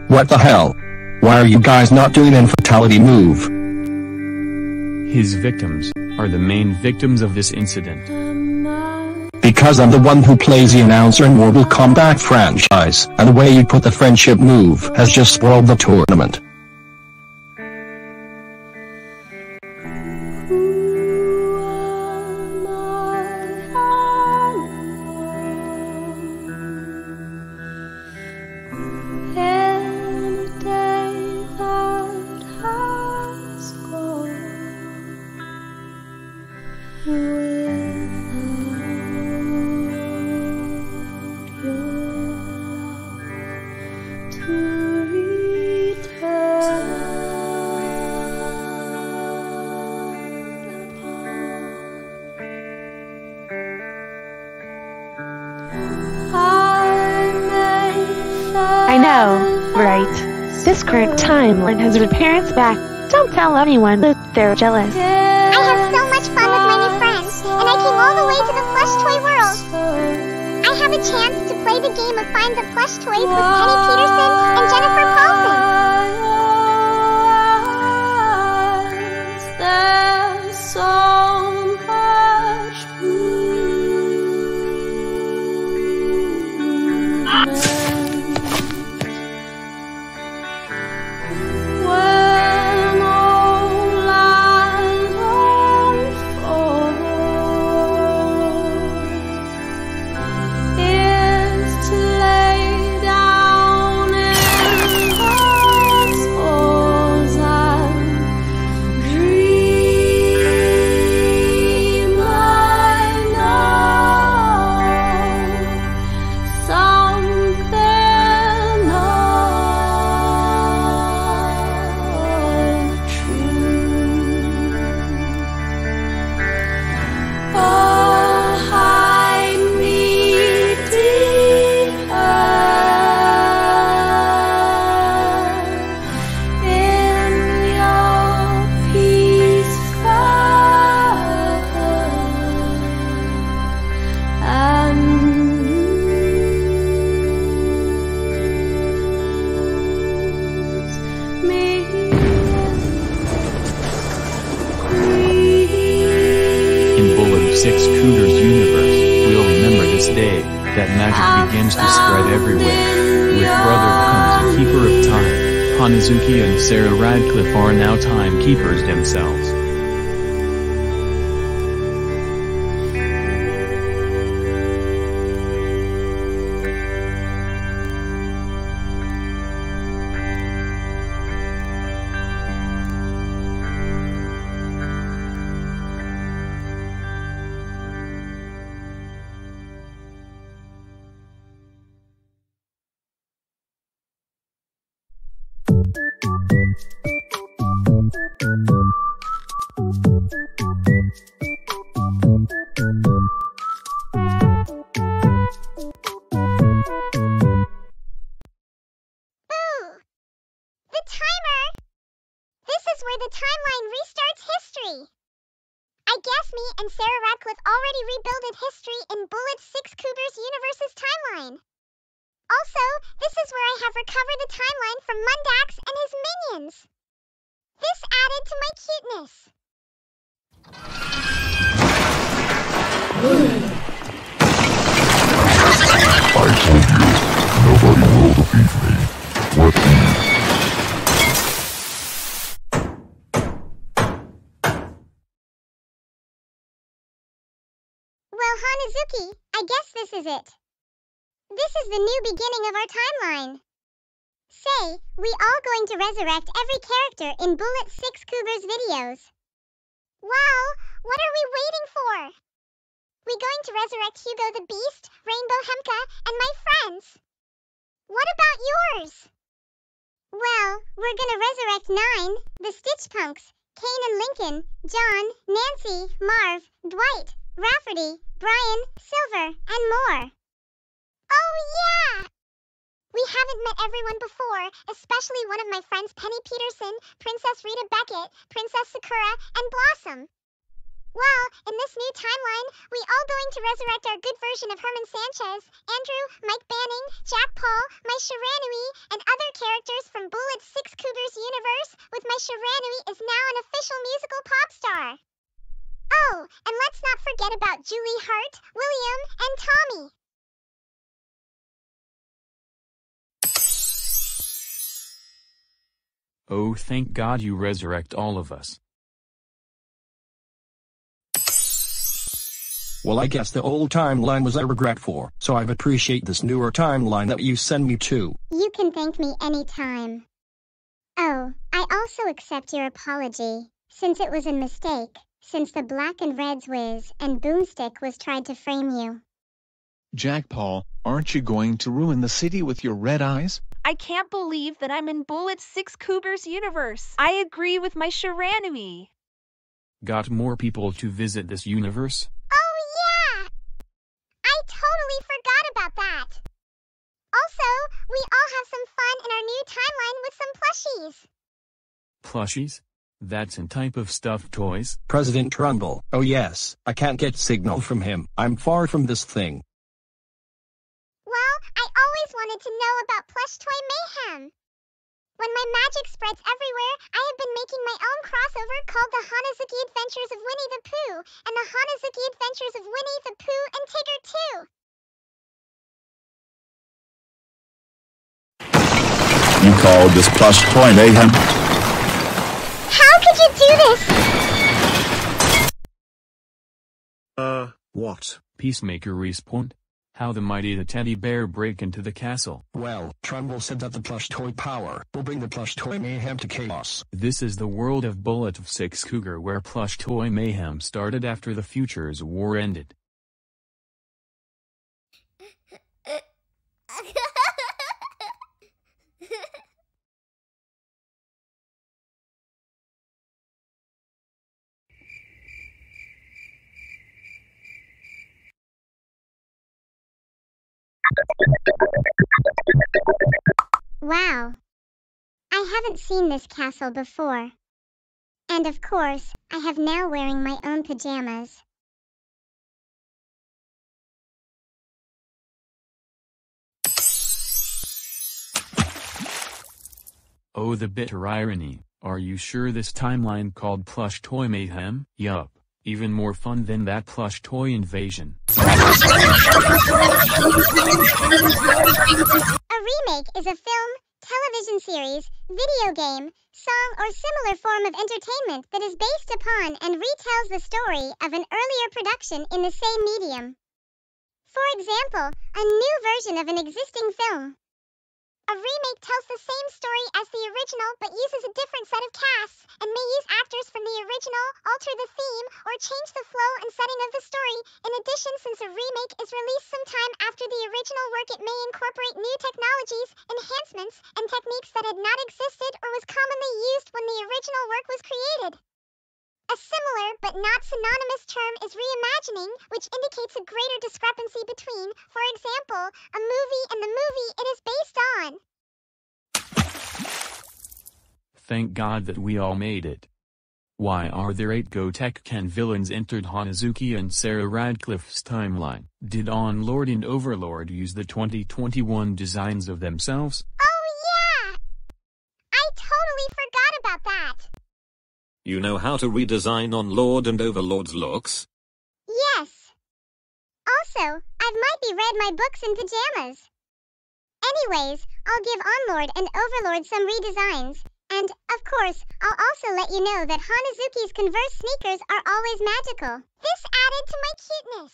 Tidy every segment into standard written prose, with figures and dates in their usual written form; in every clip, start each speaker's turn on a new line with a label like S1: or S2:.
S1: What the hell? Why are you guys not doing an fatality move?
S2: His victims are the main victims of this incident.
S1: Because I'm the one who plays the announcer in Mortal Kombat franchise, and the way you put the friendship move has just spoiled the tournament.
S3: I know, right? This current timeline has her parents back. Don't tell anyone that they're jealous.
S4: I have so much fun with my new friends, and I came all the way to the plush toy world. I have a chance to play the game of Find the Plush Toys with Penny Peterson and Jennifer Paulson.
S2: Six Cooters universe, we'll remember this day, that magic begins to spread everywhere. With Brother Kun as a keeper of time, Hanazuki and Sarah Radcliffe are now timekeepers themselves.
S4: The timeline restarts history. I guess me and Sarah Radcliffe already rebuilded history in Bullet 6 Cougars Universe's timeline. Also, this is where I have recovered the timeline from Mundax and his minions. This added to my cuteness.
S5: I told you, nobody will defeat me. What do you?
S4: Well, Hanazuki, I guess this is it. This is the new beginning of our timeline. Say, we all going to resurrect every character in Bullet 6 Cougars videos. Wow, what are we waiting for? We going to resurrect Hugo the Beast, Rainbow Hemka, and my friends. What about yours? Well, we're gonna resurrect 9, the Stitch Punks, Kane and Lincoln, John, Nancy, Marv, Dwight, Rafferty, Brian, Silver, and more. Oh yeah! We haven't met everyone before, especially one of my friends Penny Peterson, Princess Rita Beckett, Princess Sakura, and Blossom. Well, in this new timeline, we all going to resurrect our good version of Herman Sanchez, Andrew, Mike Banning, Jack Paul, my Shiranui, and other characters from Bullet 6 Cougars universe, with my Shiranui is now an official musical pop star. Oh, and let's not forget about Julie Hart, William, and Tommy.
S2: Oh, thank God you resurrect all of us.
S1: Well, I guess the old timeline was a regret for, so I appreciate this newer timeline that you send me to.
S4: You can thank me anytime. Oh, I also accept your apology, since it was a mistake, since the Black and Reds whiz and Boomstick was tried to frame you.
S6: Jack Paul, aren't you going to ruin the city with your red eyes?
S7: I can't believe that I'm in Bullet 6 Cougars universe. I agree with my Shiranui.
S2: Got more people to visit this universe?
S4: Oh yeah! I totally forgot about that. Also, we all have some fun in our new timeline with some plushies.
S2: Plushies? That's a type of stuffed toys?
S1: President Trumbull. Oh yes, I can't get signal from him. I'm far from this thing.
S4: Well, I always wanted to know about Plush Toy Mayhem. When my magic spreads everywhere, I have been making my own crossover called the Hanazuki Adventures of Winnie the Pooh and the Hanazuki Adventures of Winnie the Pooh and Tigger 2.
S5: You call this plush toy mayhem?
S4: How could you do this?
S1: What?
S2: Peacemaker respawned? How the mighty the teddy bear break into the castle?
S1: Well, Trumbull said that the plush toy power will bring the plush toy mayhem to chaos.
S2: This is the world of Bullet of 6 Cougar where plush toy mayhem started after the Futures War ended.
S4: Wow. I haven't seen this castle before. And of course, I have now wearing my own pajamas.
S2: Oh, the bitter irony. Are you sure this timeline called Plush Toy Mayhem? Yup. Even more fun than that plush toy invasion.
S4: A remake is a film, television series, video game, song, or similar form of entertainment that is based upon and retells the story of an earlier production in the same medium. For example, a new version of an existing film. A remake tells the same story as the original but uses a different set of casts, and may use actors from the original, alter the theme, or change the flow and setting of the story. In addition, since a remake is released sometime after the original work, it may incorporate new technologies, enhancements, and techniques that had not existed or was commonly used when the original work was created. A similar but not synonymous term is reimagining, which indicates a greater discrepancy between, for example, a movie and the movie it is based on.
S2: Thank God that we all made it. Why are there 8 Gotenkan villains entered Hanazuki and Sarah Radcliffe's timeline? Did Onlord and Overlord use the 2021 designs of themselves?
S4: Oh yeah! I totally forgot about that.
S8: You know how to redesign Onlord and Overlord's looks?
S4: Yes. Also, I might be read my books in pajamas. Anyways, I'll give Onlord and Overlord some redesigns. And, of course, I'll also let you know that Hanazuki's Converse sneakers are always magical. This added to my cuteness.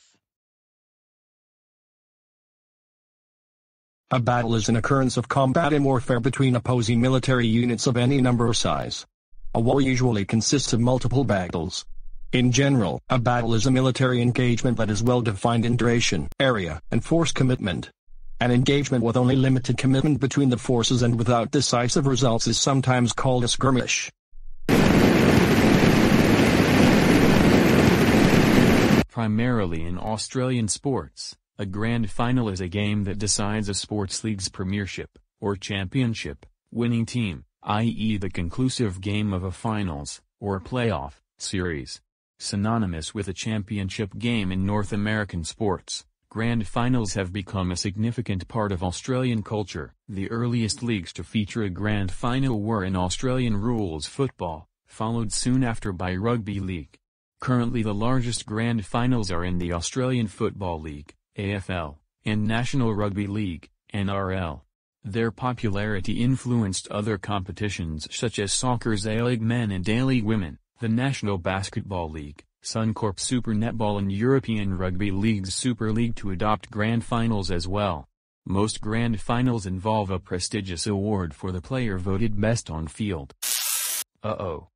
S1: A battle is an occurrence of combat in warfare between opposing military units of any number or size. A war usually consists of multiple battles. In general, a battle is a military engagement that is well defined in duration, area, and force commitment. An engagement with only limited commitment between the forces and without decisive results is sometimes called a skirmish.
S2: Primarily in Australian sports, A grand final is a game that decides a sports league's premiership, or championship, winning team, i.e. the conclusive game of a finals, or playoff, series. Synonymous with a championship game in North American sports, grand finals have become a significant part of Australian culture. The earliest leagues to feature a grand final were in Australian rules football, followed soon after by rugby league. Currently the largest grand finals are in the Australian Football League, AFL, and National Rugby League, NRL. Their popularity influenced other competitions such as soccer's A-League Men and A-League Women, the National Basketball League, Suncorp Super Netball and European Rugby League's Super League to adopt grand finals as well. Most grand finals involve a prestigious award for the player voted best on field. Uh-oh.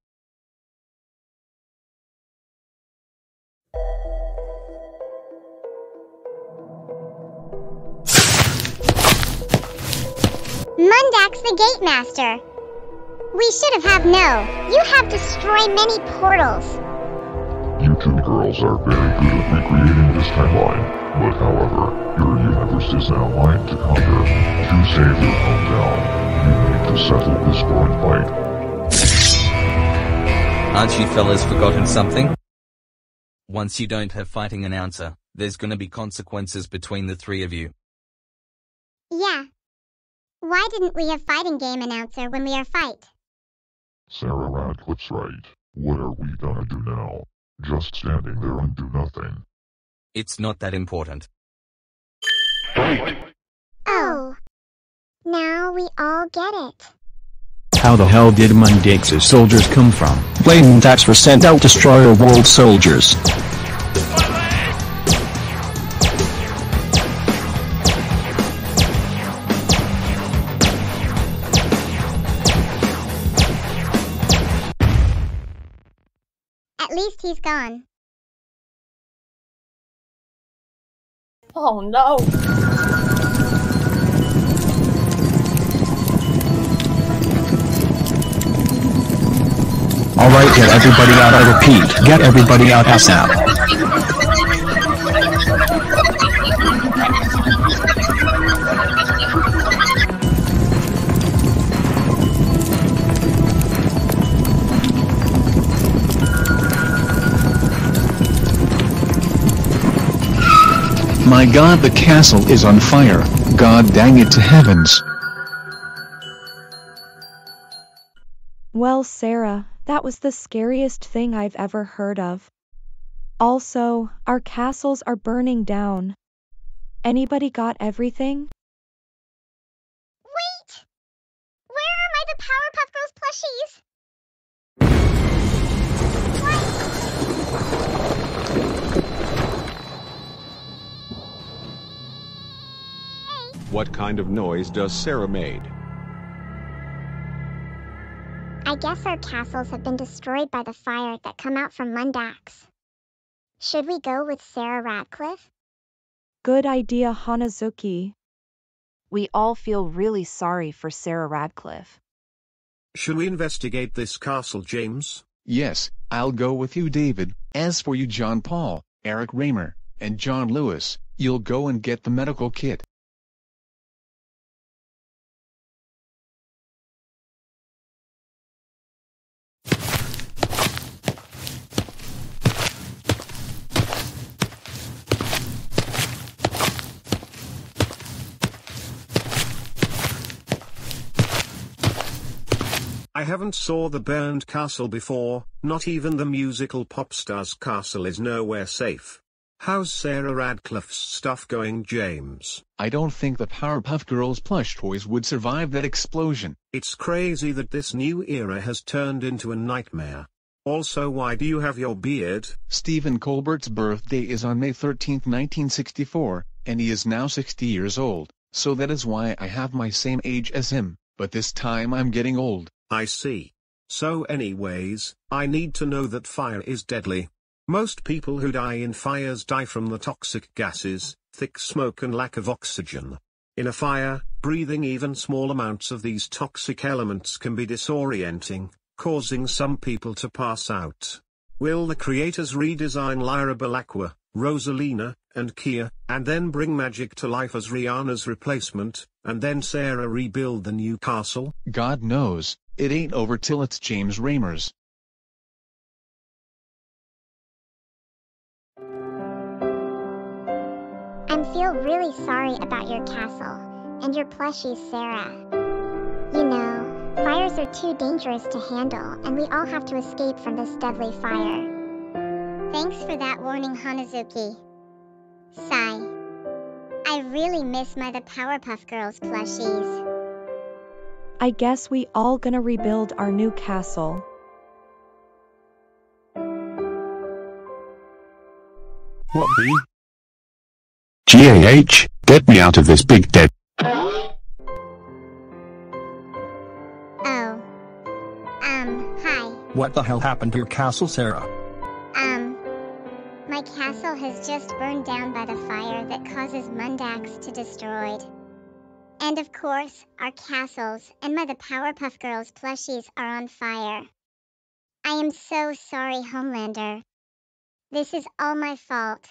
S4: Mundax the Gate Master. We should have no. You have destroyed many portals.
S5: You two girls are very good at recreating this timeline, but however, your universe is now mine to conquer. To save your hometown, you need to settle this boring fight.
S9: Aren't you fellas forgotten something? Once you don't have fighting announcer, there's gonna be consequences between the three of you.
S4: Yeah. Why didn't we have fighting game announcer when we are fight?
S5: Sarah Radcliffe's right. What are we gonna do now? Just standing there and do nothing.
S9: It's not that important.
S4: Oh. Now we all get it.
S2: How the hell did Mundax's soldiers come from?
S1: Blame Mundax for sent out Destroyer World soldiers.
S4: At least he's gone.
S10: Oh no!
S1: Alright, get everybody out. I repeat, get everybody out ASAP.
S6: My god, the castle is on fire. God dang it to heavens.
S3: Well, Sarah, that was the scariest thing I've ever heard of. Also, our castles are burning down. Anybody got everything?
S4: Wait! Where are my the Powerpuff Girls plushies?
S11: What kind of noise does Sarah made?
S4: I guess our castles have been destroyed by the fire that come out from Mundax. Should we go with Sarah Radcliffe?
S3: Good idea, Hanazuki.
S7: We all feel really sorry for Sarah Radcliffe.
S12: Should we investigate this castle, James?
S6: Yes, I'll go with you, David. As for you, John Paul, Eric Raymer, and John Lewis, you'll go and get the medical kit.
S12: I haven't saw the burned castle before, not even the musical Popstars castle is nowhere safe. How's Sarah Radcliffe's stuff going, James?
S6: I don't think the Powerpuff Girls plush toys would survive that explosion.
S12: It's crazy that this new era has turned into a nightmare. Also, why do you have your beard?
S6: Stephen Colbert's birthday is on May 13, 1964, and he is now 60 years old, so that is why I have my same age as him, but this time I'm getting old.
S12: I see. So anyways, I need to know that fire is deadly. Most people who die in fires die from the toxic gases, thick smoke and lack of oxygen. In a fire, breathing even small amounts of these toxic elements can be disorienting, causing some people to pass out. Will the creators redesign Lyra Belacqua, Rosalina, and Kia, and then bring magic to life as Rihanna's replacement, and then Sarah rebuild the new castle?
S6: God knows, it ain't over till it's James Reimers.
S4: I feel really sorry about your castle, and your plushies, Sarah. You know, fires are too dangerous to handle, and we all have to escape from this deadly fire. Thanks for that warning, Hanazuki. Sigh. I really miss my The Powerpuff Girls plushies.
S3: I guess we all gonna rebuild our new castle.
S13: What the? GAH, get me out of this big dead.
S4: Hi.
S1: What the hell happened to your castle, Sarah?
S4: My castle has just burned down by the fire that causes Mundax to destroyed. And of course, our castles and my The Powerpuff Girls plushies are on fire. I am so sorry, Homelander. This is all my fault.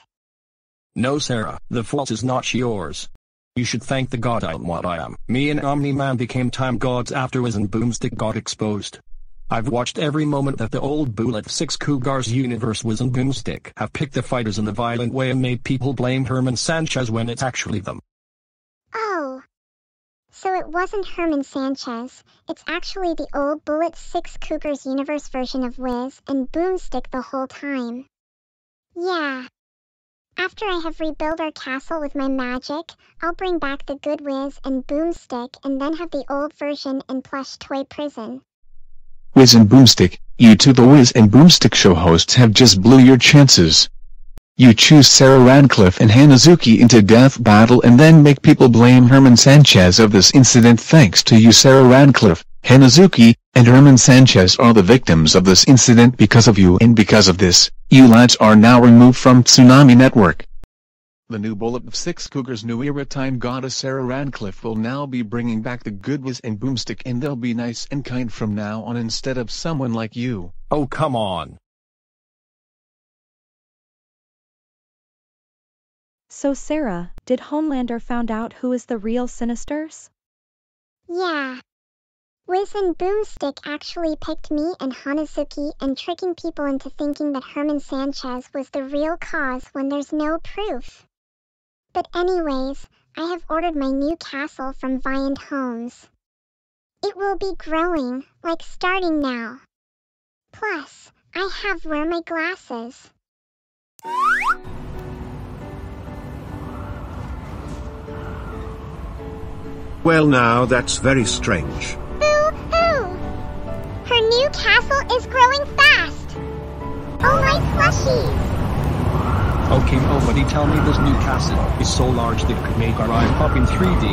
S1: No, Sarah, the fault is not yours. You should thank the god I am what I am. Me and Omni-Man became time gods after Wiz and Boomstick got exposed. I've watched every moment that the old Bullet 6 Cougars universe Wiz and Boomstick have picked the fighters in a violent way and made people blame Herman Sanchez when it's actually them.
S4: Oh. So it wasn't Herman Sanchez, it's actually the old Bullet 6 Cougars universe version of Wiz and Boomstick the whole time. Yeah. After I have rebuilt our castle with my magic, I'll bring back the good Wiz and Boomstick and then have the old version in plush toy prison.
S6: Wiz and Boomstick, you two the Wiz and Boomstick show hosts have just blew your chances. You choose Sarah Radcliffe and Hanazuki into death battle and then make people blame Herman Sanchez of this incident. Thanks to you, Sarah Radcliffe, Hanazuki, and Herman Sanchez are the victims of this incident because of you, and because of this, you lads are now removed from Tsunami Network. The new Bullet of 6 Cougars new era time goddess Sarah Radcliffe will now be bringing back the good Wiz and Boomstick, and they'll be nice and kind from now on instead of someone like you.
S1: Oh, come on.
S3: So Sarah, did Homelander found out who is the real Sinisters?
S4: Yeah. Wiz and Boomstick actually picked me and Hanazuki and tricking people into thinking that Herman Sanchez was the real cause when there's no proof. But anyways, I have ordered my new castle from Viand Homes. It will be growing, like starting now. Plus, I have wear my glasses.
S12: Well, now that's very strange.
S4: Boo-hoo! Her new castle is growing fast! Oh my plushies!
S1: Okay, nobody tell me this new castle is so large that it could make our eyes pop in 3D.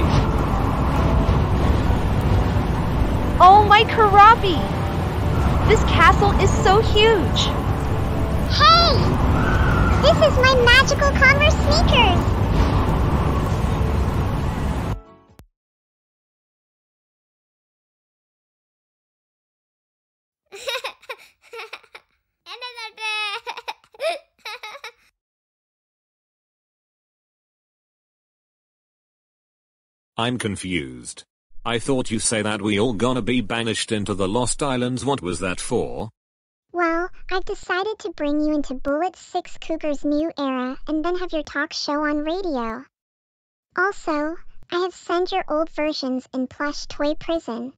S7: Oh my Karabi! This castle is so huge!
S4: Hey! This is my magical Converse sneakers!
S8: I'm confused. I thought you say that we all gonna be banished into the Lost Islands. What was that for?
S4: Well, I've decided to bring you into Bullet 6 Cougars new era and then have your talk show on radio. Also, I have sent your old versions in plush toy prison.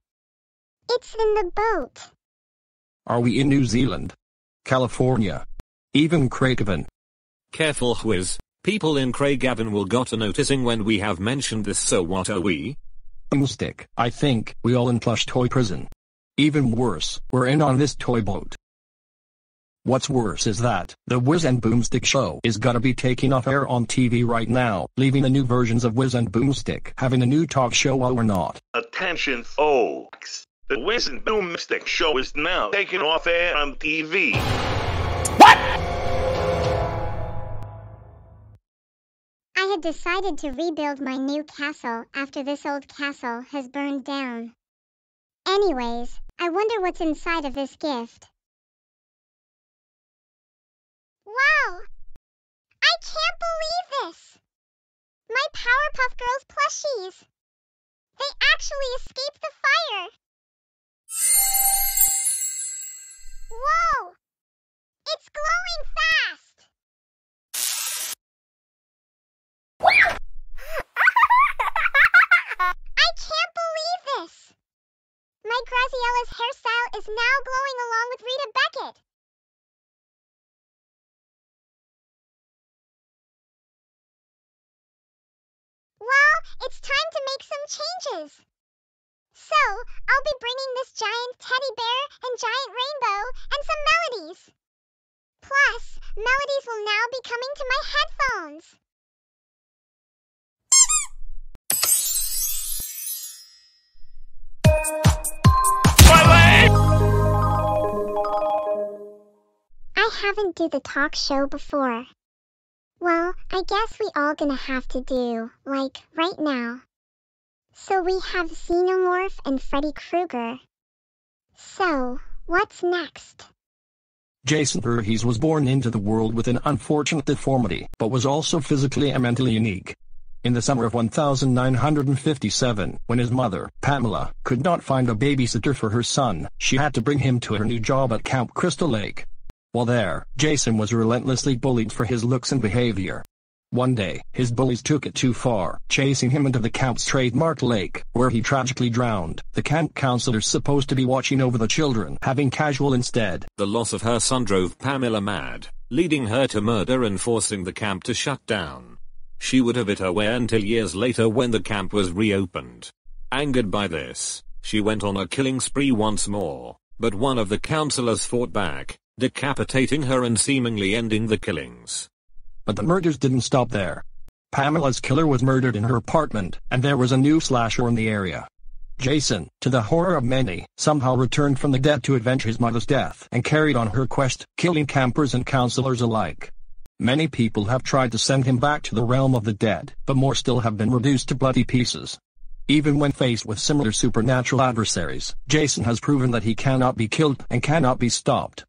S4: It's in the boat.
S1: Are we in New Zealand? California? Even Craigavon?
S8: Careful, Wiz. People in Craigavon will got a noticing when we have mentioned this, so what are we?
S1: Boomstick, I think we all in plush toy prison. Even worse, we're in on this toy boat. What's worse is that the Wiz and Boomstick show is gotta be taking off air on TV right now, leaving the new versions of Wiz and Boomstick having a new talk show while we're not.
S14: Attention folks, the Wiz and Boomstick show is now taking off air on TV.
S4: What? I had decided to rebuild my new castle after this old castle has burned down. Anyways, I wonder what's inside of this gift. Wow! I can't believe this? My Powerpuff Girls plushies. They actually escaped the fire. Whoa! It's glowing fast! I can't believe this! My Graziella's hairstyle is now glowing along with Rita Beckett. Well, it's time to make some changes. So, I'll be bringing this giant teddy bear and giant rainbow and some melodies. Plus, melodies will now be coming to my headphones. I haven't do the talk show before. Well, I guess we all gonna have to do, like, right now. So we have Xenomorph and Freddy Krueger. So, what's next?
S1: Jason Voorhees was born into the world with an unfortunate deformity, but was also physically and mentally unique. In the summer of 1957, when his mother, Pamela, could not find a babysitter for her son, she had to bring him to her new job at Camp Crystal Lake. While there, Jason was relentlessly bullied for his looks and behavior. One day, his bullies took it too far, chasing him into the camp's trademark lake, where he tragically drowned, the camp counselors supposed to be watching over the children having casual instead.
S8: The loss of her son drove Pamela mad, leading her to murder and forcing the camp to shut down. She would have it her way until years later when the camp was reopened. Angered by this, she went on a killing spree once more, but one of the counselors fought back, decapitating her and seemingly ending the killings.
S1: But the murders didn't stop there. Pamela's killer was murdered in her apartment, and there was a new slasher in the area. Jason, to the horror of many, somehow returned from the dead to avenge his mother's death and carried on her quest, killing campers and counselors alike. Many people have tried to send him back to the realm of the dead, but more still have been reduced to bloody pieces. Even when faced with similar supernatural adversaries, Jason has proven that he cannot be killed and cannot be stopped.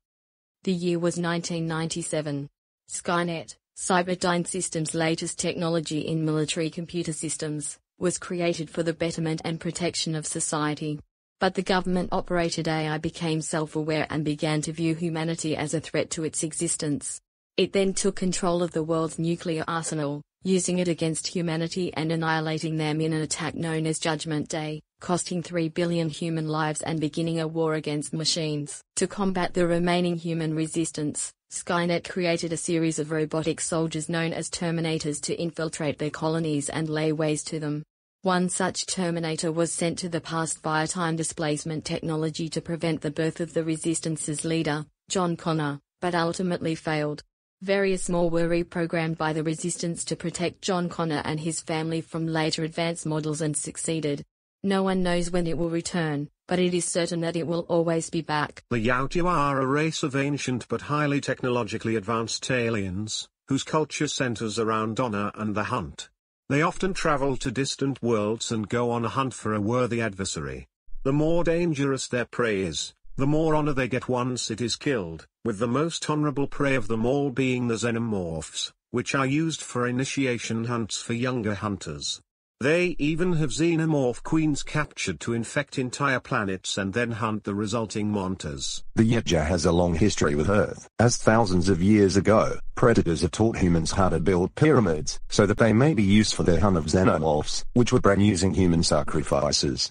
S15: The year was 1997. Skynet, Cyberdyne Systems' latest technology in military computer systems, was created for the betterment and protection of society. But the government-operated AI became self-aware and began to view humanity as a threat to its existence. It then took control of the world's nuclear arsenal, using it against humanity and annihilating them in an attack known as Judgment Day, costing 3 billion human lives and beginning a war against machines. To combat the remaining human resistance, Skynet created a series of robotic soldiers known as Terminators to infiltrate their colonies and lay waste to them. One such Terminator was sent to the past via time displacement technology to prevent the birth of the Resistance's leader, John Connor, but ultimately failed. Various more were reprogrammed by the Resistance to protect John Connor and his family from later advanced models and succeeded. No one knows when it will return, but it is certain that it will always be back.
S12: The Yaotu are a race of ancient but highly technologically advanced aliens, whose culture centers around honor and the hunt. They often travel to distant worlds and go on a hunt for a worthy adversary. The more dangerous their prey is, the more honor they get once it is killed, with the most honorable prey of them all being the xenomorphs, which are used for initiation hunts for younger hunters. They even have xenomorph queens captured to infect entire planets and then hunt the resulting monsters.
S16: The Yautja has a long history with Earth, as thousands of years ago, predators have taught humans how to build pyramids, so that they may be used for their hunt of xenomorphs, which were bred using human sacrifices.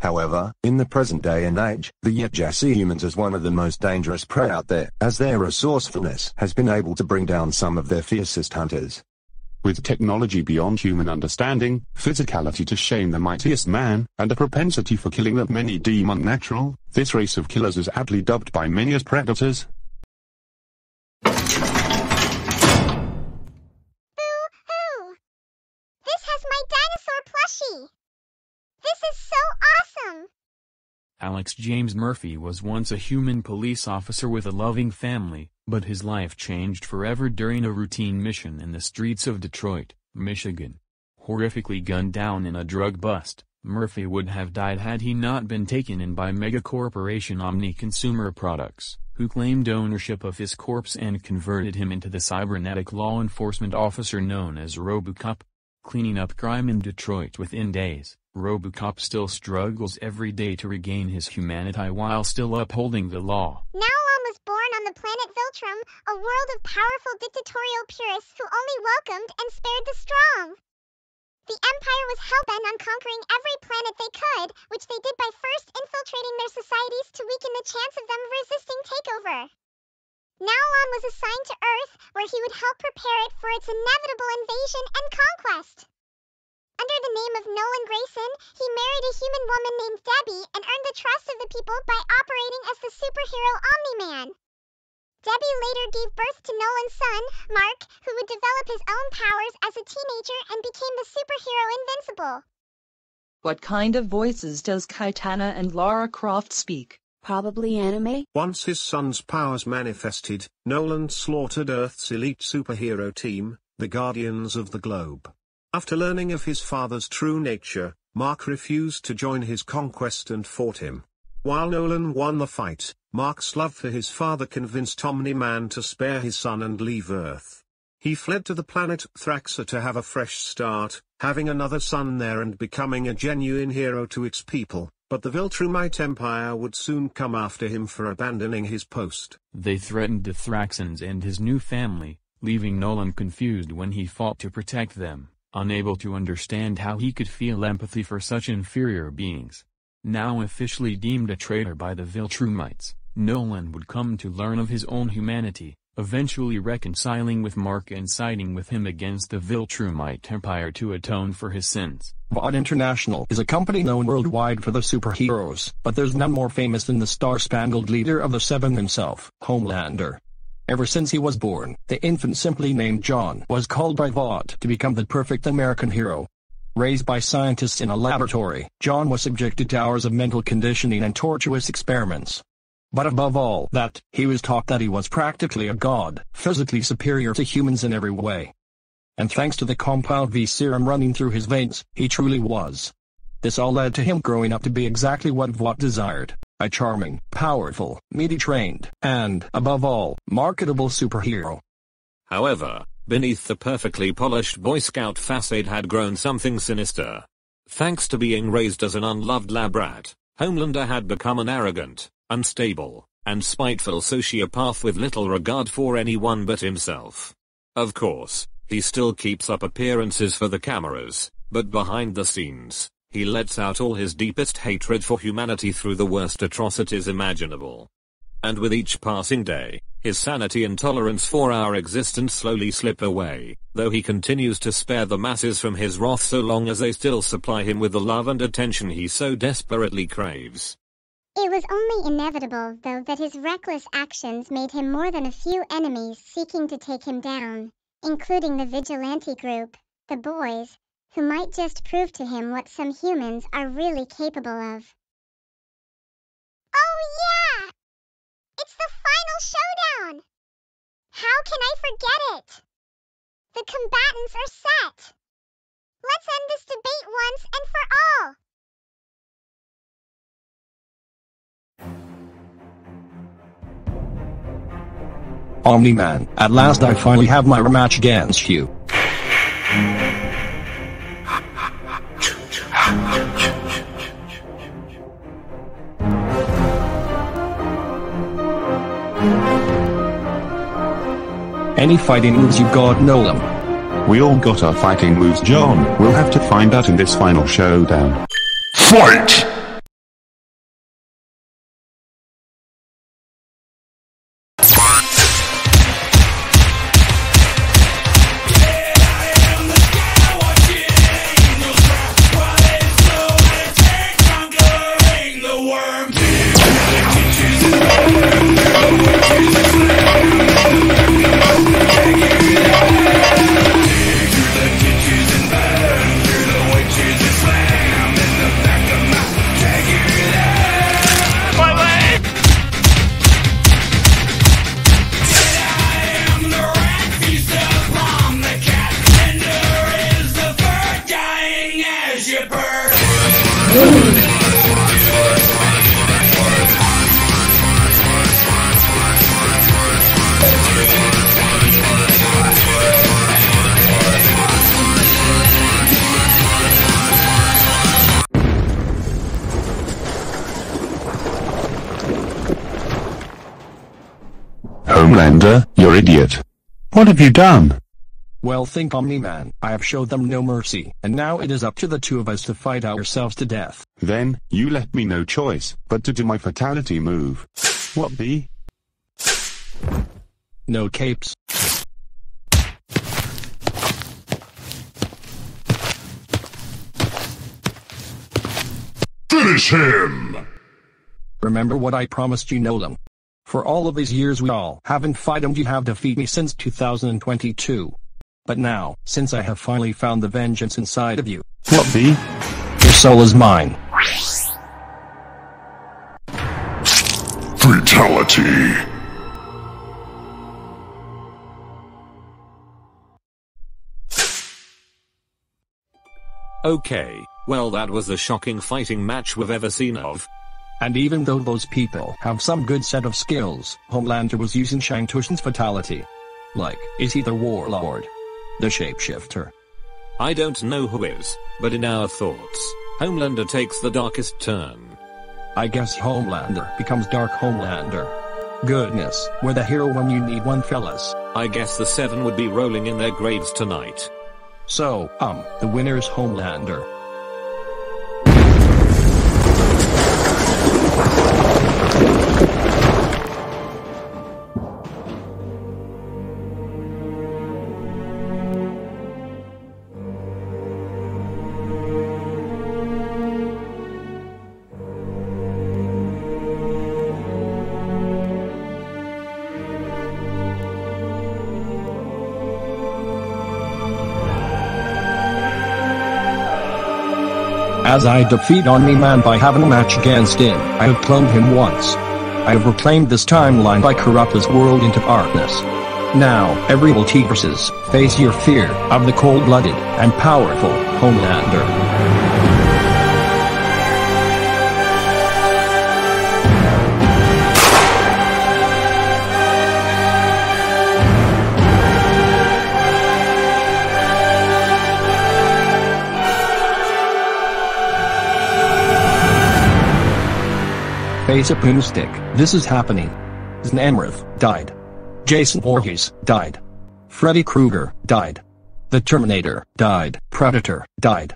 S16: However, in the present day and age, the Yautja see humans as one of the most dangerous prey out there, as their resourcefulness has been able to bring down some of their fiercest hunters.
S13: With technology beyond human understanding, physicality to shame the mightiest man, and a propensity for killing that many deem unnatural, this race of killers is aptly dubbed by many as predators.
S4: Boo-hoo! This has my dinosaur plushie! This is so awesome!
S2: Alex James Murphy was once a human police officer with a loving family, but his life changed forever during a routine mission in the streets of Detroit, Michigan. Horrifically gunned down in a drug bust, Murphy would have died had he not been taken in by megacorporation Omni Consumer Products. who claimed ownership of his corpse and converted him into the cybernetic law enforcement officer known as RoboCop. Cleaning up crime in Detroit within days, RoboCop still struggles every day to regain his humanity while still upholding the law.
S4: Nowlan was born on the planet Viltrum, a world of powerful dictatorial purists who only welcomed and spared the strong. The Empire was hell-bent on conquering every planet they could, which they did by first infiltrating their societies to weaken the chance of them resisting takeover. Nowlan was assigned to Earth, where he would help prepare it for its inevitable invasion and conquest. Under the name of Nolan Grayson, he married a human woman named Debbie and earned the trust of the people by operating as the superhero Omni-Man. Debbie later gave birth to Nolan's son, Mark, who would develop his own powers as a teenager and became the superhero Invincible.
S17: What kind of voices does Kitana and Lara Croft speak? Probably anime?
S12: Once his son's powers manifested, Nolan slaughtered Earth's elite superhero team, the Guardians of the Globe. After learning of his father's true nature, Mark refused to join his conquest and fought him. While Nolan won the fight, Mark's love for his father convinced Omni-Man to spare his son and leave Earth. He fled to the planet Thraxa to have a fresh start, having another son there and becoming a genuine hero to its people. But the Viltrumite Empire would soon come after him for abandoning his post.
S2: They threatened the Thraxans and his new family, leaving Nolan confused when he fought to protect them, unable to understand how he could feel empathy for such inferior beings. Now officially deemed a traitor by the Viltrumites, Nolan would come to learn of his own humanity, eventually reconciling with Mark and siding with him against the Viltrumite Empire to atone for his sins.
S1: VOD International is a company known worldwide for the superheroes, but there's none more famous than the star-spangled leader of the Seven himself, Homelander. Ever since he was born, the infant simply named John was called by VOD to become the perfect American hero. Raised by scientists in a laboratory, John was subjected to hours of mental conditioning and tortuous experiments. But above all that, he was taught that he was practically a god, physically superior to humans in every way. And thanks to the Compound V serum running through his veins, he truly was. This all led to him growing up to be exactly what VOD desired, a charming, powerful, media-trained, and, above all, marketable superhero.
S8: However, beneath the perfectly polished Boy Scout facade had grown something sinister. Thanks to being raised as an unloved lab rat, Homelander had become an arrogant, unstable, and spiteful sociopath with little regard for anyone but himself. Of course, he still keeps up appearances for the cameras, but behind the scenes, he lets out all his deepest hatred for humanity through the worst atrocities imaginable. And with each passing day, his sanity and tolerance for our existence slowly slip away, though he continues to spare the masses from his wrath so long as they still supply him with the love and attention he so desperately craves.
S4: It was only inevitable, though, that his reckless actions made him more than a few enemies seeking to take him down, including the vigilante group, the Boys, who might just prove to him what some humans are really capable of. Oh yeah! It's the final showdown! How can I forget it? The combatants are set. Let's end this debate once and for all.
S1: Omni-Man, at last I finally have my rematch against you. Any fighting moves you got, Nolan?
S13: We all got our fighting moves, John. We'll have to find out in this final showdown. Fight! Homelander, you idiot. What have you done?
S1: Well, think Omni-Man, I have showed them no mercy, and now it is up to the two of us to fight ourselves to death.
S13: Then, you left me no choice, but to do my fatality move. What the?
S1: No capes.
S5: Finish him!
S1: Remember what I promised you, Nolan. For all of these years we all haven't fight and you have defeated me since 2022. But now, since I have finally found the vengeance inside of you.
S13: What the?
S1: Your soul is mine.
S5: Fatality.
S8: Okay, well that was the shocking fighting match we've ever seen of.
S1: And even though those people have some good set of skills, Homelander was using Shang Tsung's fatality. Like, is he the warlord? The shapeshifter?
S8: I don't know who is, but in our thoughts, Homelander takes the darkest turn.
S1: I guess Homelander becomes Dark Homelander. Goodness, we're the hero when you need one, fellas.
S8: I guess the 7 would be rolling in their graves tonight.
S1: So, the winner's Homelander. As I defeat Omni-Man by having a match against him, I have cloned him once. I have reclaimed this timeline by corrupt this world into darkness. Now, every multiverses, face your fear of the cold-blooded and powerful Homelander. Face a Boomstick, this is happening. Znamrith died. Jason Voorhees died. Freddy Krueger died. The Terminator died. Predator died.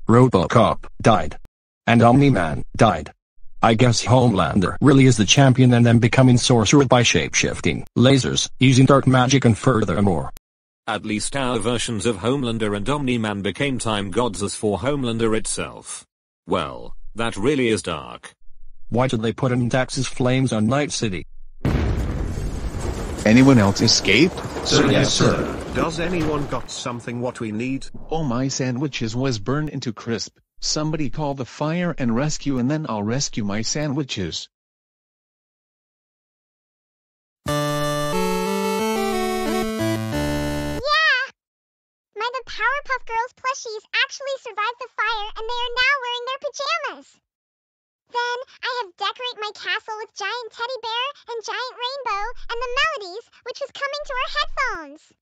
S1: RoboCop died. And Omni-Man died. I guess Homelander really is the champion and then becoming sorcerer by shapeshifting, lasers, using dark magic and furthermore.
S8: At least our versions of Homelander and Omni-Man became time gods as for Homelander itself. Well, that really is dark.
S1: Why did they put in Dax's flames on Night City?
S6: Anyone else escaped?
S12: Sir, yes, sir. Does anyone got something what we need?
S6: All my sandwiches was burned into crisp. Somebody call the fire and rescue and then I'll rescue my sandwiches.
S4: Yeah! The Powerpuff Girls plushies actually survived the fire and they are now wearing their pajamas. Then, I have decorate my castle with giant teddy bear and giant rainbow and the melodies, which was coming to our headphones.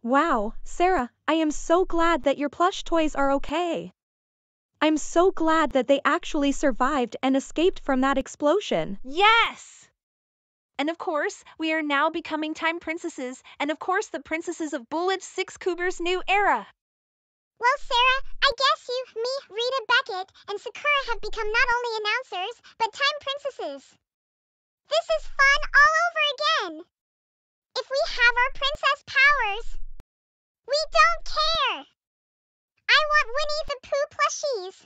S3: Wow, Sarah, I am so glad that your plush toys are okay. I'm so glad that they actually survived and escaped from that explosion.
S7: Yes! And of course, we are now becoming time princesses, and of course the princesses of Bullet 6 Cougar's new era.
S4: Well, Sarah, I guess you, me, Rita Beckett, and Sakura have become not only announcers, but time princesses. This is fun all over again. If we have our princess powers, we don't care. I want Winnie the Pooh plushies.